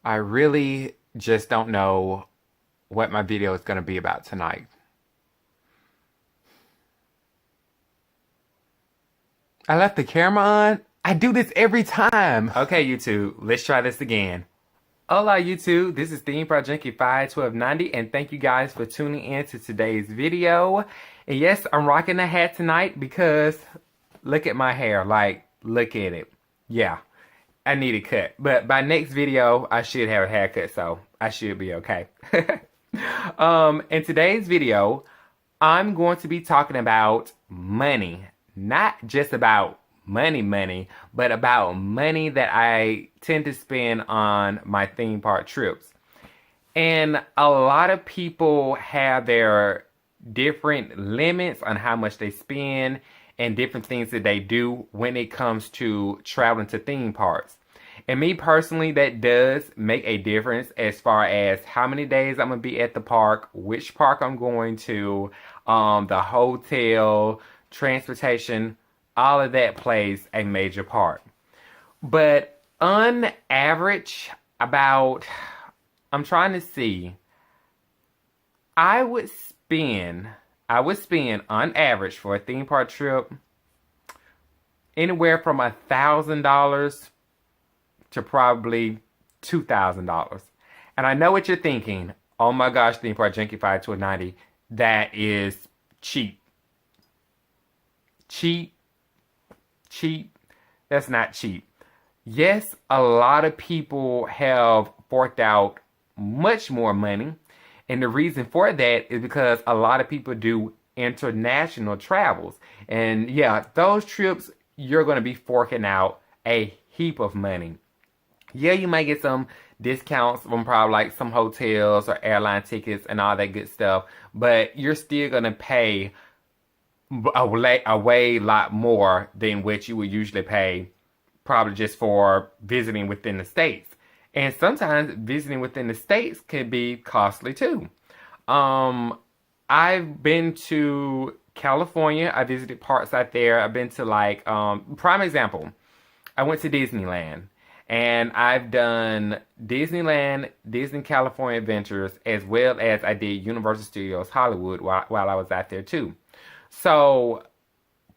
I really just don't know what my video is going to be about tonight. I left the camera on? I do this every time. Okay, YouTube, let's try this again. Hola, YouTube. This is Theme Park Junkie 51290, and thank you guys for tuning in to today's video. And yes, I'm rocking a hat tonight because look at my hair. Like, look at it. Yeah, I need a cut. But by next video, I should have a haircut, so I should be okay. In today's video, I'm going to be talking about money. Not just about money, but about money that I tend to spend on my theme park trips. And a lot of people have their different limits on how much they spend and different things that they do when it comes to traveling to theme parks. And me personally, that does make a difference as far as how many days I'm going to be at the park, which park I'm going to, the hotel, transportation, all of that plays a major part. But on average, I'm trying to see, I would spend on average for a theme park trip anywhere from $1,000 to probably $2,000. And I know what you're thinking. Oh my gosh, Theme Park Junkie 51290, that is cheap. Cheap. That's not cheap. Yes, a lot of people have forked out much more money. And the reason for that is because a lot of people do international travels. And yeah, those trips, you're going to be forking out a heap of money. Yeah, you might get some discounts from probably like some hotels or airline tickets and all that good stuff, but you're still going to pay a way lot more than what you would usually pay probably just for visiting within the States. And sometimes visiting within the States can be costly too. I've been to California. I visited parks out there. I've been to like, prime example, I went to Disneyland. And I've done Disneyland, Disney California Adventures, as well as I did Universal Studios Hollywood while I was out there too. So,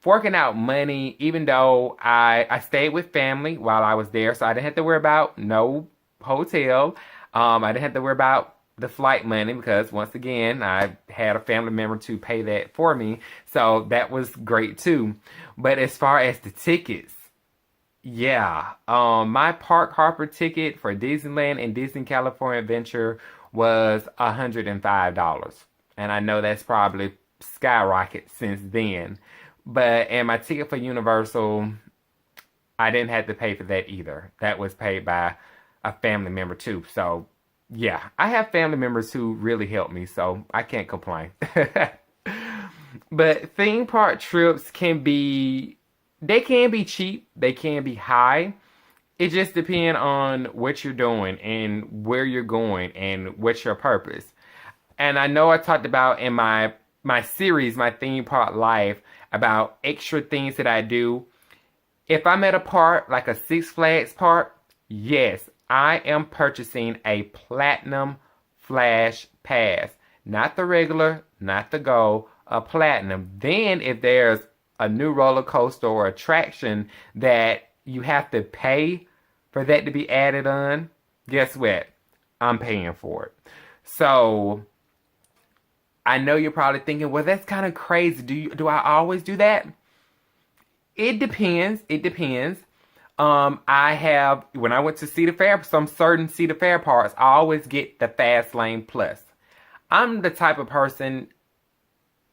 forking out money, even though I stayed with family while I was there, so I didn't have to worry about no hotel. I didn't have to worry about the flight money because, once again, I had a family member to pay that for me. So, that was great too. But as far as the tickets, yeah, my park hopper ticket for Disneyland and Disney California Adventure was $105. And I know that's probably skyrocketed since then. And my ticket for Universal, I didn't have to pay for that either. That was paid by a family member too. So, yeah, I have family members who really help me, so I can't complain. But theme park trips they can be cheap, they can be high. It just depends on what you're doing and where you're going and what's your purpose. And I know I talked about in my series, my theme park life, about extra things that I do. If I'm at a park, like a Six Flags park, yes, I am purchasing a Platinum Flash Pass. Not the regular, not the gold, a Platinum. Then if there's a new roller coaster or attraction that you have to pay for that to be added on, guess what? I'm paying for it. So, I know you're probably thinking, well, that's kind of crazy. Do I always do that? It depends. When I went to Cedar Fair, some certain Cedar Fair parks, I always get the Fast Lane Plus. I'm the type of person,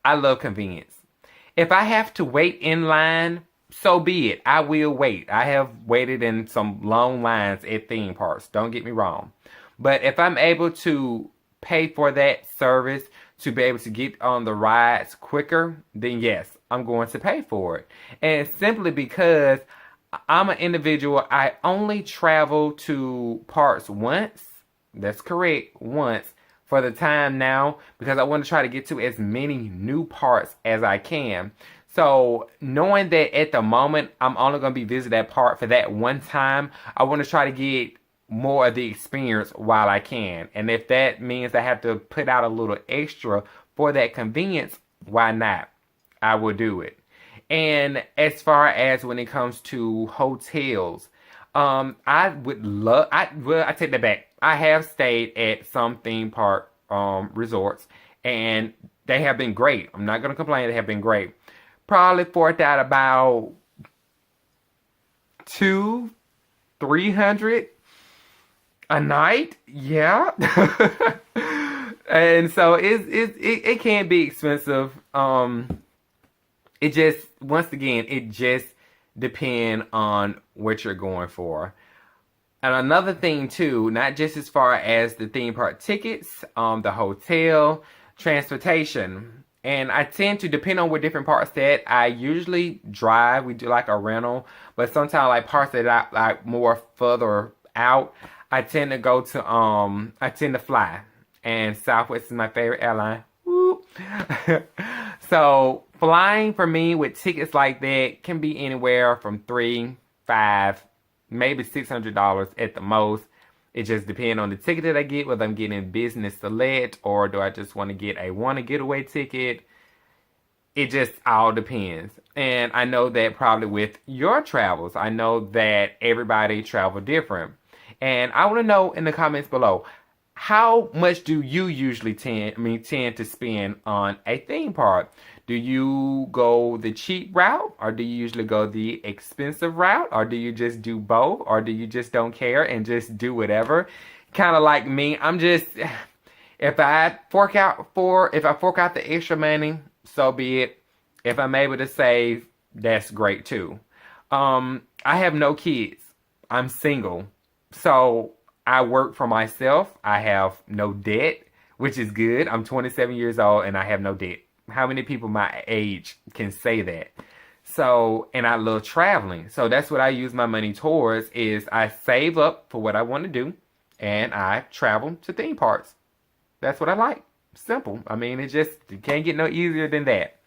I love convenience. If I have to wait in line, so be it. I will wait. I have waited in some long lines at theme parks. Don't get me wrong. But if I'm able to pay for that service to be able to get on the rides quicker, then yes, I'm going to pay for it. And simply because I'm an individual, I only travel to parks once. That's correct, once. For the time now, because I want to try to get to as many new parts as I can. So, knowing that at the moment, I'm only going to be visiting that park for that one time, I want to try to get more of the experience while I can. And if that means I have to put out a little extra for that convenience, why not? I will do it. And as far as when it comes to hotels, I would love. I take that back. I have stayed at some theme park resorts, and they have been great. I'm not gonna complain. They have been great. Probably forked out about two, 300 a night. Yeah. And so it can be expensive. It just, once again, it just depend on what you're going for. And another thing too, not just as far as the theme park tickets, the hotel, transportation. And I tend to, depend on what different parts that I usually drive. We do like a rental, but sometimes like parts that I like more further out, I tend to go to I tend to fly. And Southwest is my favorite airline. Woo. So flying for me with tickets like that can be anywhere from 3, 5, maybe $600 at the most. It just depends on the ticket that I get, whether I'm getting business select or do I just want to get a getaway ticket. It just all depends. And I know that probably with your travels, I know that everybody travel different. And I want to know in the comments below, how much do you usually tend to spend on a theme park? Do you go the cheap route, or do you usually go the expensive route, or do you just do both, or do you just don't care and just do whatever? Kind of like me, I'm just, if I fork out the extra money, so be it. If I'm able to save, that's great too. I have no kids. I'm single. So I work for myself. I have no debt, which is good. I'm 27 years old and I have no debt. How many people my age can say that? So, and I love traveling. So that's what I use my money towards, is I save up for what I want to do and I travel to theme parks. That's what I like. Simple. I mean, you can't get no easier than that.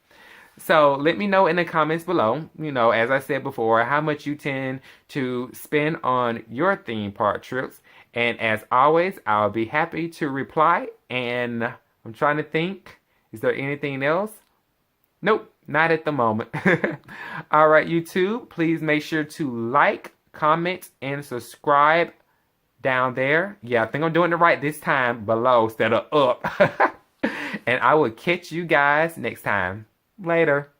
So let me know in the comments below, as I said before, how much you tend to spend on your theme park trips. And as always, I'll be happy to reply. And I'm trying to think, is there anything else? Nope, not at the moment. All right, YouTube, please make sure to like, comment, and subscribe down there. Yeah, I think I'm doing it right this time, below instead of up. And I will catch you guys next time. Later.